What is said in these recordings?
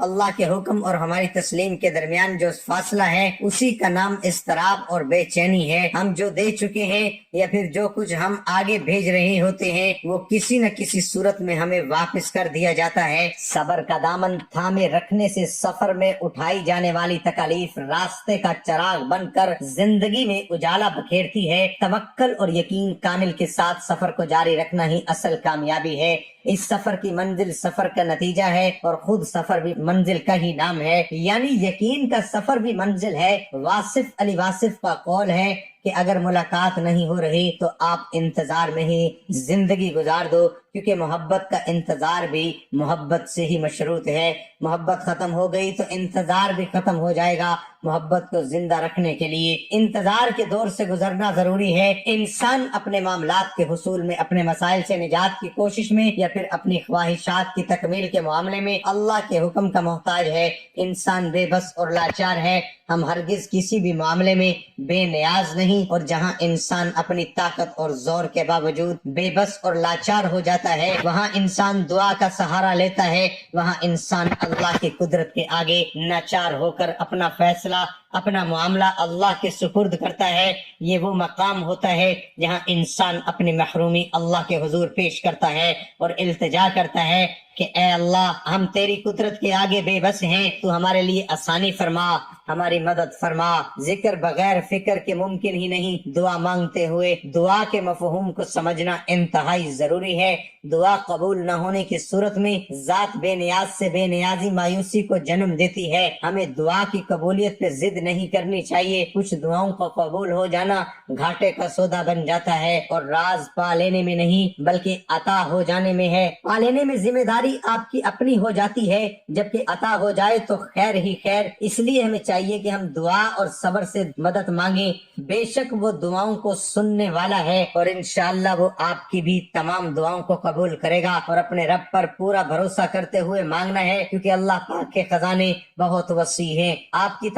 اللہ کے حکم اور ہماری تسلیم کے درمیان جو فاصلہ ہے اسی کا نام اضطراب اور بے چینی ہے۔ ہم جو دے چکے ہیں یا پھر جو کچھ ہم آگے بھیج رہے ہوتے ہیں وہ کسی نہ کسی صورت میں ہمیں واپس کر دیا جاتا ہے۔ صبر کا دامن تھامے رکھنے سے سفر میں اٹھائی جانے والی تکالیف راستے کا چراغ بن کر زندگی میں اجالا بکھیرتی ہے۔ توکل اور یقین کامل کے ساتھ سفر کو جاری رکھنا ہی اصل کامیابی ہے۔ اس سفر کی منزل سفر کا نتیجہ ہے اور خود سفر بھی منزل کا ہی نام ہے، یعنی یقین کا سفر بھی منزل ہے۔ واصف علی واصف کا قول ہے کہ اگر ملاقات نہیں ہو رہی تو آپ انتظار میں ہی زندگی گزار دو، کیونکہ محبت کا انتظار بھی محبت سے ہی مشروط ہے۔ محبت ختم ہو گئی تو انتظار بھی ختم ہو جائے گا۔ محبت کو زندہ رکھنے کے لیے انتظار کے دور سے گزرنا ضروری ہے۔ انسان اپنے معاملات کے حصول میں، اپنے مسائل سے نجات کی کوشش میں یا پھر اپنی خواہشات کی تکمیل کے معاملے میں اللہ کے حکم کا محتاج ہے۔ انسان بے بس اور لاچار ہے۔ ہم ہرگز کسی بھی معاملے میں بے نیاز نہیں، اور جہاں انسان اپنی طاقت اور زور کے باوجود بے بس اور لاچار ہو جاتا ہے وہاں انسان دعا کا سہارا لیتا ہے۔ وہاں انسان اللہ کی قدرت کے آگے ناچار ہو کر اپنا فیصلہ، اپنا معاملہ اللہ کے سپرد کرتا ہے۔ یہ وہ مقام ہوتا ہے جہاں انسان اپنی محرومی اللہ کے حضور پیش کرتا ہے اور التجا کرتا ہے کہ اے اللہ، ہم تیری قدرت کے آگے بے بس ہیں، تو ہمارے لیے آسانی فرما، ہماری مدد فرما۔ ذکر بغیر فکر کے ممکن ہی نہیں۔ دعا مانگتے ہوئے دعا کے مفہوم کو سمجھنا انتہائی ضروری ہے۔ دعا قبول نہ ہونے کی صورت میں ذات بے نیاز سے بے نیازی مایوسی کو جنم دیتی ہے۔ ہمیں دعا کی قبولیت پہ ضد نہیں کرنی چاہیے۔ کچھ دعاؤں کا قبول ہو جانا گھاٹے کا سودا بن جاتا ہے، اور راز پا لینے میں نہیں بلکہ عطا ہو جانے میں ہے۔ پا لینے میں ذمہ داری آپ کی اپنی ہو جاتی ہے، جبکہ عطا ہو جائے تو خیر ہی خیر۔ اس لیے ہمیں چاہیے کہ ہم دعا اور صبر سے مدد مانگیں۔ بے شک وہ دعاؤں کو سننے والا ہے، اور انشاءاللہ وہ آپ کی بھی تمام دعاؤں کو قبول کرے گا۔ اور اپنے رب پر پورا بھروسہ کرتے ہوئے مانگنا ہے، کیونکہ اللہ پاک کے خزانے بہت وسیع ہیں۔ آپ کی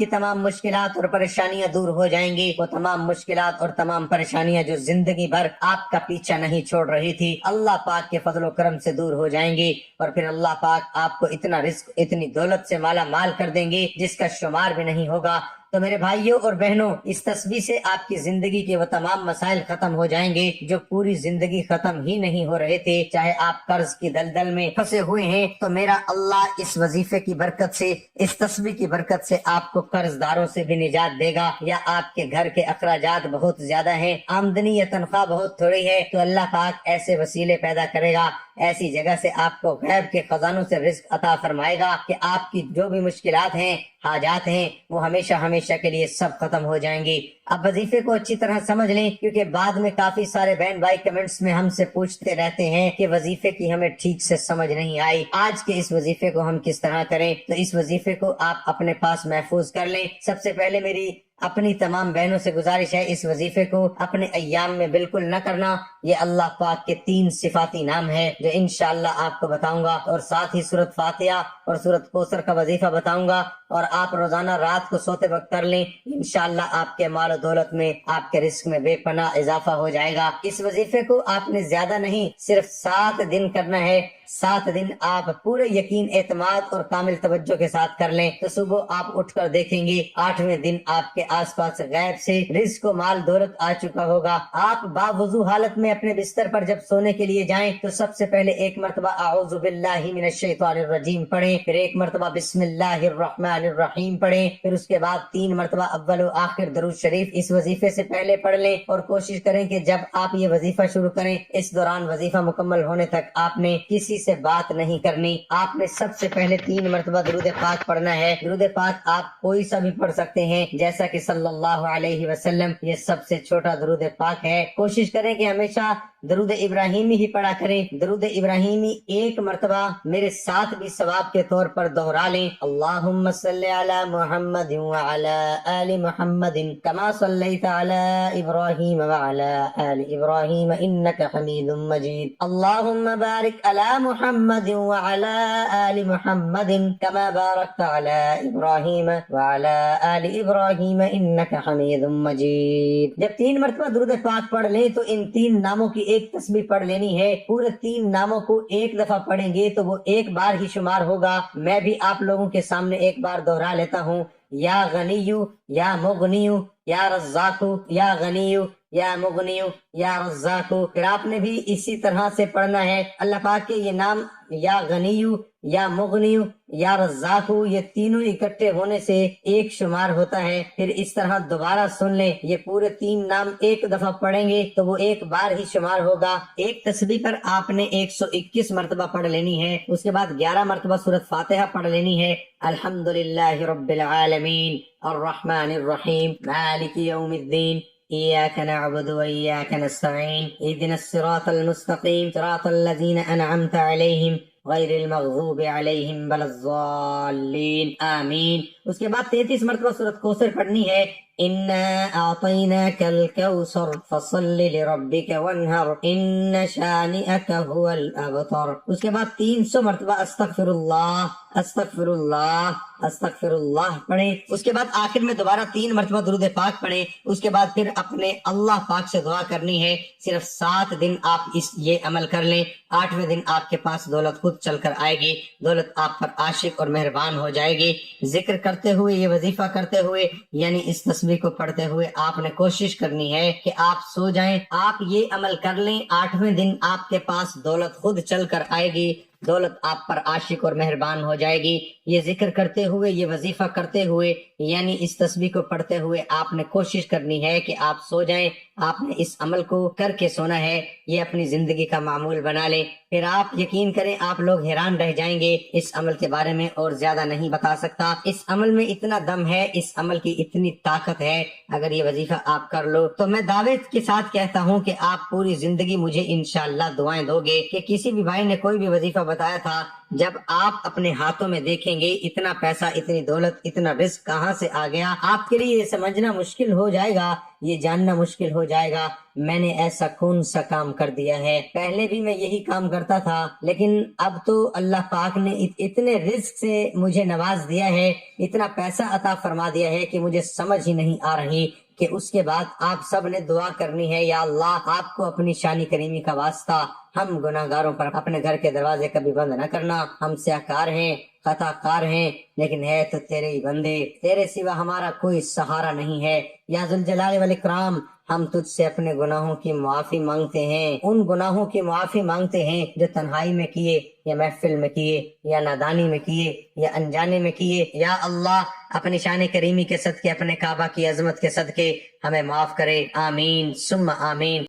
تمام مشکلات اور پریشانیاں دور ہو جائیں گی۔ وہ تمام مشکلات اور تمام پریشانیاں جو زندگی بھر آپ کا پیچھا نہیں چھوڑ رہی تھی، اللہ پاک کے فضل و کرم سے دور ہو جائیں گی، اور پھر اللہ پاک آپ کو اتنا رزق، اتنی دولت سے مالا مال کر دیں گے جس کا شمار بھی نہیں ہوگا۔ تو میرے بھائیوں اور بہنوں، اس تسبیح سے آپ کی زندگی کے وہ تمام مسائل ختم ہو جائیں گے جو پوری زندگی ختم ہی نہیں ہو رہے تھے۔ چاہے آپ قرض کی دلدل میں پھنسے ہوئے ہیں تو میرا اللہ اس وظیفے کی برکت سے، اس تسبیح کی برکت سے آپ کو قرض داروں سے بھی نجات دے گا۔ یا آپ کے گھر کے اخراجات بہت زیادہ ہیں، آمدنی یا تنخواہ بہت تھوڑی ہے، تو اللہ پاک ایسے وسیلے پیدا کرے گا، ایسی جگہ سے آپ کو غیب کے خزانوں سے رزق عطا فرمائے گا کہ آپ کی جو بھی مشکلات ہیں، حاجات ہیں، وہ ہمیشہ کے لیے سب ختم ہو جائیں گی۔ اب وظیفے کو اچھی طرح سمجھ لیں، کیونکہ بعد میں کافی سارے بہن بھائی کمنٹس میں ہم سے پوچھتے رہتے ہیں کہ وظیفے کی ہمیں ٹھیک سے سمجھ نہیں آئی، آج کے اس وظیفے کو ہم کس طرح کریں۔ تو اس وظیفے کو آپ اپنے پاس محفوظ کر لیں۔ سب سے پہلے میری اپنی تمام بہنوں سے گزارش ہے، اس وظیفے کو اپنے ایام میں بالکل نہ کرنا۔ یہ اللہ پاک کے 3 صفاتی نام ہے جو انشاءاللہ آپ کو بتاؤں گا، اور ساتھ ہی سورۃ فاتحہ اور سورۃ کوثر کا وظیفہ بتاؤں گا، اور آپ روزانہ رات کو سوتے وقت کر لیں۔ انشاءاللہ آپ کے مال و دولت میں، آپ کے رزق میں بے پناہ اضافہ ہو جائے گا۔ اس وظیفے کو آپ نے زیادہ نہیں، صرف 7 دن کرنا ہے۔ 7 دن آپ پورے یقین، اعتماد اور کامل توجہ کے ساتھ کر لیں تو صبح آپ اٹھ کر دیکھیں گے 8ویں دن آپ کے آس پاس غیب سے رزق و مال دولت آ چکا ہوگا۔ آپ باوضو حالت میں اپنے بستر پر جب سونے کے لیے جائیں تو سب سے پہلے 1 مرتبہ اعوذ باللہ من الشیطان الرجیم پڑھیں، پھر 1 مرتبہ بسم اللہ الرحمن الرحیم پڑھیں، پھر اس کے بعد 3 مرتبہ اول و آخر درود شریف اس وظیفے سے پہلے پڑھ لیں، اور کوشش کریں کہ جب آپ یہ وظیفہ شروع کریں اس دوران وظیفہ مکمل ہونے تک آپ نے کسی سے بات نہیں کرنی۔ آپ نے سب سے پہلے 3 مرتبہ درود پاک پڑھنا ہے۔ درود پاک آپ کوئی سا بھی پڑھ سکتے ہیں، جیسا کہ صلی اللہ علیہ وسلم یہ سب سے چھوٹا درود پاک ہے۔ کوشش کریں کہ ہمیشہ درود ابراہیمی ہی پڑھا کریں۔ درود ابراہیمی 1 مرتبہ میرے ساتھ بھی ثواب کے طور پر دوہرا لیں۔ اللہم صلی علی محمد وعلی آل محمد کما صلیت علی ابراہیم وعلی آل ابراہیم انک حمید مجید۔ اللہم بارک علی محمد وعلی آل محمد کما بارکت علی ابراہیم وعلی آل ابراہیم انک حمید مجید۔ جب 3 مرتبہ درود پاک پڑھ لیں تو ان 3 ناموں کی ایک تسبیح پڑھ لینی ہے. پورے 3 ناموں کو ایک دفعہ پڑھیں گے تو وہ ایک بار ہی شمار ہوگا. میں بھی آپ لوگوں کے سامنے ایک بار دوہرا لیتا ہوں. یا غنیو یا مغنیو یا رزاقو یا غنیو یا مغنیو یا رزاقو. پھر آپ نے بھی اسی طرح سے پڑھنا ہے. اللہ پاک کے یہ نام یا غنیو یا مغنیو یا رزاقو یہ تینوں اکٹھے ہونے سے ایک شمار ہوتا ہے. پھر اس طرح دوبارہ سن لیں, یہ پورے 3 نام ایک دفعہ پڑھیں گے تو وہ ایک بار ہی شمار ہوگا. ایک تسبیح پر آپ نے 121 مرتبہ پڑھ لینی ہے. اس کے بعد 11 مرتبہ سورۃ فاتحہ پڑھ لینی ہے. الحمدللہ رب العالمین الرحمن الرحیم مالک یوم الدین إياك نعبد وإياك نستعين اهدنا الصراط المستقيم صراط الذين أنعمت عليهم غیر المغضوب علیہم ولا الضالین آمین. اس کے بعد 33 مرتبہ سورۃ کوثر پڑھنی ہے. انا اعطیناک الکوثر فصل لربک وانحر ان شانئک هو الابتر. اس کے بعد 300 مرتبہ استغفر اللہ استغفر اللہ استغفر اللہ پڑھیں. اس کے بعد آخر میں دوبارہ 3 مرتبہ درود پاک پڑھیں. اس کے بعد پھر اپنے اللہ پاک سے دعا کرنی ہے. صرف 7 دن آپ یہ عمل کر لیں. 8ویں دن آپ کے پاس دولت خود چل کر آئے گی. دولت آپ پر عاشق اور مہربان ہو جائے گی. ذکر کرتے ہوئے, یہ وظیفہ کرتے ہوئے, یعنی اس تسبیح کو پڑھتے ہوئے آپ نے کوشش کرنی ہے کہ آپ سو جائیں. آپ یہ عمل کر لیں, 8ویں دن آپ کے پاس دولت خود چل کر آئے گی. دولت آپ پر عاشق اور مہربان ہو جائے گی. یہ ذکر کرتے ہوئے, یہ وظیفہ کرتے ہوئے, یعنی اس تسبیح کو پڑھتے ہوئے آپ نے کوشش کرنی ہے کہ آپ سو جائیں. آپ نے اس عمل کو کر کے سونا ہے. یہ اپنی زندگی کا معمول بنا لیں. پھر آپ یقین کریں, آپ لوگ حیران رہ جائیں گے. اس عمل کے بارے میں اور زیادہ نہیں بتا سکتا. اس عمل میں اتنا دم ہے, اس عمل کی اتنی طاقت ہے. اگر یہ وظیفہ آپ کر لو تو میں دعوے کے ساتھ کہتا ہوں کہ آپ پوری زندگی مجھے انشاءاللہ دعائیں دو گے. کہ کسی بھی بھائی نے کوئی بھی وظیفہ بتایا تھا, جب آپ اپنے ہاتھوں میں دیکھیں گے اتنا پیسہ, اتنی دولت, اتنا رزق کہاں سے آ گیا, آپ کے لیے یہ سمجھنا مشکل ہو جائے گا, یہ جاننا مشکل ہو جائے گا میں نے ایسا کون سا کام کر دیا ہے. پہلے بھی میں یہی کام کرتا تھا, لیکن اب تو اللہ پاک نے اتنے رزق سے مجھے نواز دیا ہے, اتنا پیسہ عطا فرما دیا ہے کہ مجھے سمجھ ہی نہیں آ رہی کہ اس کے بعد آپ سب نے دعا کرنی ہے, یا اللہ آپ کو اپنی شان کریمی کا واسطہ ہم گناہ گاروں پر اپنے گھر کے دروازے کبھی بند نہ کرنا. ہم سیاہکار ہیں, خطا کار ہیں, لیکن ہے تو تیرے ہی بندے, تیرے سوا ہمارا کوئی سہارا نہیں ہے. یا ذوالجلال والاکرام, ہم تجھ سے اپنے گناہوں کی معافی مانگتے ہیں. ان گناہوں کی معافی مانگتے ہیں جو تنہائی میں کیے, یا محفل میں کیے, یا نادانی میں کیے, یا انجانے میں کیے. یا اللہ اپنی شان کریمی کے صدقے, اپنے کعبہ کی عظمت کے صدقے ہمیں معاف کرے. آمین ثم آمین.